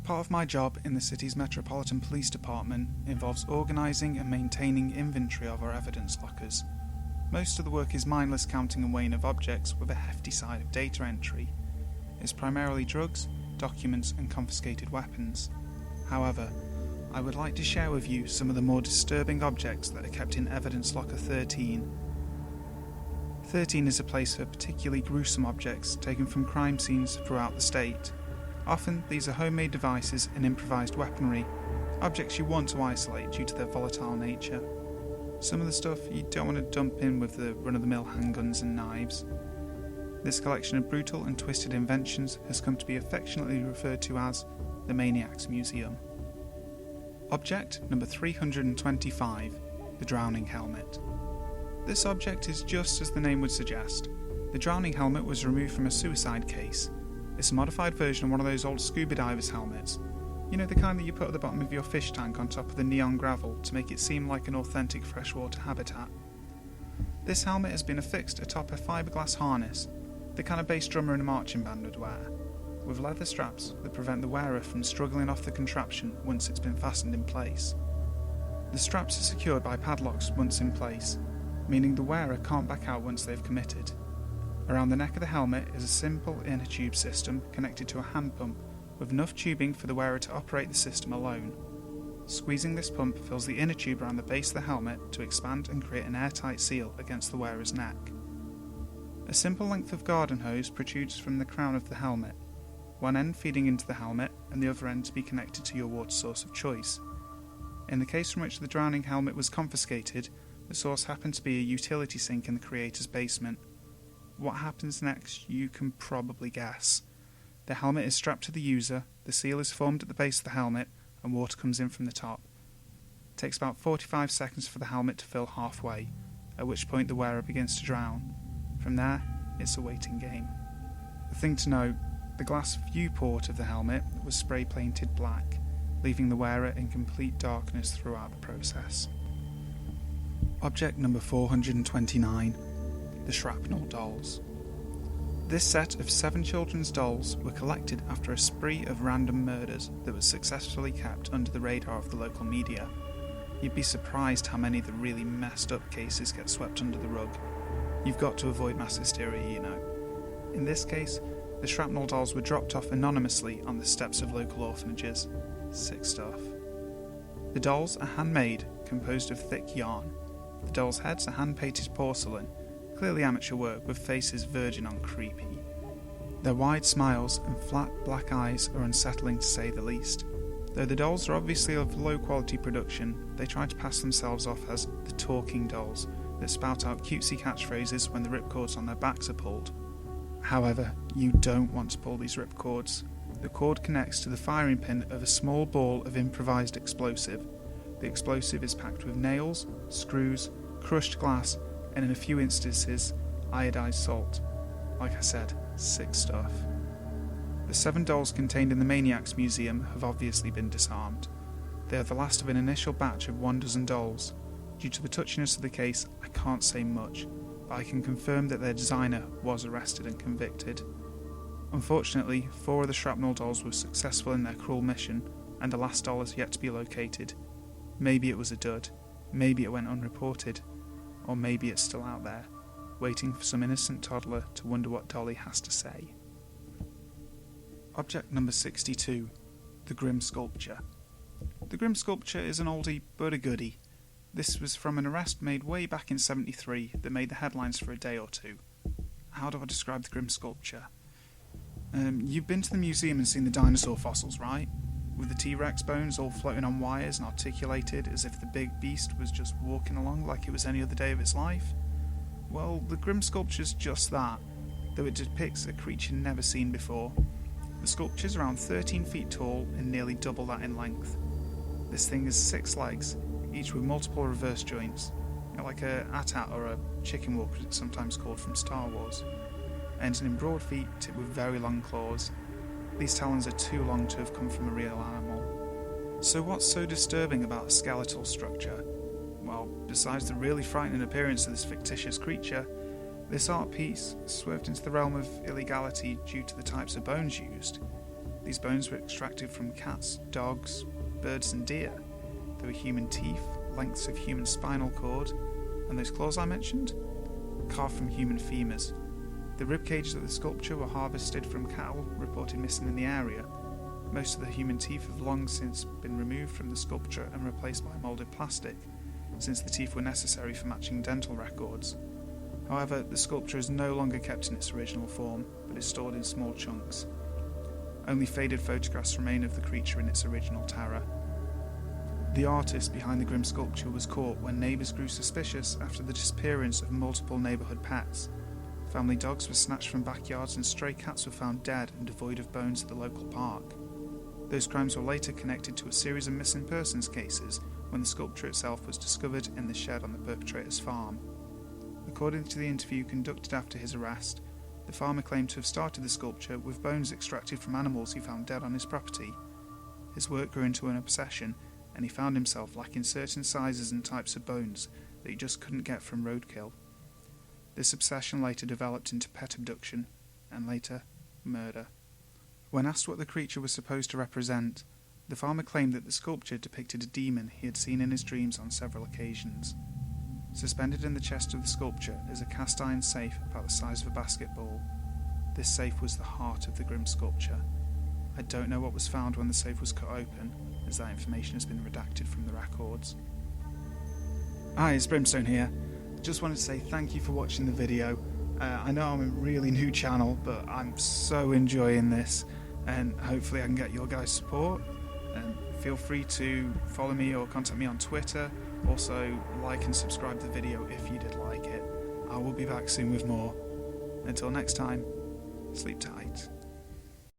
Part of my job in the city's Metropolitan Police Department involves organising and maintaining inventory of our evidence lockers. Most of the work is mindless counting and weighing of objects with a hefty side of data entry. It's primarily drugs, documents and confiscated weapons. However, I would like to share with you some of the more disturbing objects that are kept in Evidence Locker 13. 13 is a place for particularly gruesome objects taken from crime scenes throughout the state. Often these are homemade devices and improvised weaponry, objects you want to isolate due to their volatile nature. Some of the stuff you don't want to dump in with the run-of-the-mill handguns and knives. This collection of brutal and twisted inventions has come to be affectionately referred to as the Maniacs Museum. Object number 325, the drowning helmet. This object is just as the name would suggest. The drowning helmet was removed from a suicide case. It's a modified version of one of those old scuba divers' helmets. You know, the kind that you put at the bottom of your fish tank on top of the neon gravel to make it seem like an authentic freshwater habitat. This helmet has been affixed atop a fiberglass harness, the kind of bass drummer in a marching band would wear, with leather straps that prevent the wearer from struggling off the contraption once it's been fastened in place. The straps are secured by padlocks once in place, meaning the wearer can't back out once they've committed. Around the neck of the helmet is a simple inner tube system connected to a hand pump with enough tubing for the wearer to operate the system alone. Squeezing this pump fills the inner tube around the base of the helmet to expand and create an airtight seal against the wearer's neck. A simple length of garden hose protrudes from the crown of the helmet, one end feeding into the helmet and the other end to be connected to your water source of choice. In the case from which the drowning helmet was confiscated, the source happened to be a utility sink in the creator's basement. What happens next, you can probably guess. The helmet is strapped to the user, the seal is formed at the base of the helmet, and water comes in from the top. It takes about 45 seconds for the helmet to fill halfway, at which point the wearer begins to drown. From there, it's a waiting game. The thing to note, the glass viewport of the helmet was spray painted black, leaving the wearer in complete darkness throughout the process. Object number 429. The Shrapnel Dolls. This set of 7 children's dolls were collected after a spree of random murders that was successfully kept under the radar of the local media. You'd be surprised how many of the really messed up cases get swept under the rug. You've got to avoid mass hysteria, you know. In this case, the Shrapnel Dolls were dropped off anonymously on the steps of local orphanages. Sick stuff. The dolls are handmade, composed of thick yarn. The dolls' heads are hand-painted porcelain, clearly amateur work with faces verging on creepy. Their wide smiles and flat black eyes are unsettling to say the least. Though the dolls are obviously of low quality production, they try to pass themselves off as the talking dolls that spout out cutesy catchphrases when the ripcords on their backs are pulled. However, you don't want to pull these ripcords. The cord connects to the firing pin of a small ball of improvised explosive. The explosive is packed with nails, screws, crushed glass, and in a few instances, iodized salt. Like I said, sick stuff. The 7 dolls contained in the Maniacs Museum have obviously been disarmed. They are the last of an initial batch of 12 dolls. Due to the touchiness of the case, I can't say much, but I can confirm that their designer was arrested and convicted. Unfortunately, 4 of the Shrapnel Dolls were successful in their cruel mission, and the last doll is yet to be located. Maybe it was a dud, maybe it went unreported, or maybe it's still out there, waiting for some innocent toddler to wonder what Dolly has to say. Object number 62. The Grim Sculpture. The Grim Sculpture is an oldie but a goodie. This was from an arrest made way back in '73 that made the headlines for a day or two. How do I describe the Grim Sculpture? You've been to the museum and seen the dinosaur fossils, right? With the T-Rex bones all floating on wires and articulated as if the big beast was just walking along like it was any other day of its life? Well, the Grim Sculpture's just that, though it depicts a creature never seen before. The sculpture's around 13 feet tall and nearly double that in length. This thing has 6 legs, each with multiple reverse joints, like a AT-AT or a chicken walk as it's sometimes called from Star Wars, ending in broad feet tipped with very long claws. These talons are too long to have come from a real animal. So what's so disturbing about a skeletal structure? Well, besides the really frightening appearance of this fictitious creature, this art piece swerved into the realm of illegality due to the types of bones used. These bones were extracted from cats, dogs, birds and deer. There were human teeth, lengths of human spinal cord, and those claws I mentioned? Carved from human femurs. The rib cages of the sculpture were harvested from cattle reported missing in the area. Most of the human teeth have long since been removed from the sculpture and replaced by moulded plastic, since the teeth were necessary for matching dental records. However, the sculpture is no longer kept in its original form, but is stored in small chunks. Only faded photographs remain of the creature in its original terror. The artist behind the grim sculpture was caught when neighbours grew suspicious after the disappearance of multiple neighbourhood pets. Family dogs were snatched from backyards and stray cats were found dead and devoid of bones at the local park. Those crimes were later connected to a series of missing persons cases when the sculpture itself was discovered in the shed on the perpetrator's farm. According to the interview conducted after his arrest, the farmer claimed to have started the sculpture with bones extracted from animals he found dead on his property. His work grew into an obsession, and he found himself lacking certain sizes and types of bones that he just couldn't get from roadkill. This obsession later developed into pet abduction, and later, murder. When asked what the creature was supposed to represent, the farmer claimed that the sculpture depicted a demon he had seen in his dreams on several occasions. Suspended in the chest of the sculpture is a cast iron safe about the size of a basketball. This safe was the heart of the grim sculpture. I don't know what was found when the safe was cut open, as that information has been redacted from the records. Hi, it's Brimstone here. Just wanted to say thank you for watching the video. I know I'm a really new channel, but I'm so enjoying this, and hopefully I can get your guys' support. And feel free to follow me or contact me on Twitter. Also, like and subscribe to the video if you did like it. I will be back soon with more. Until next time, sleep tight.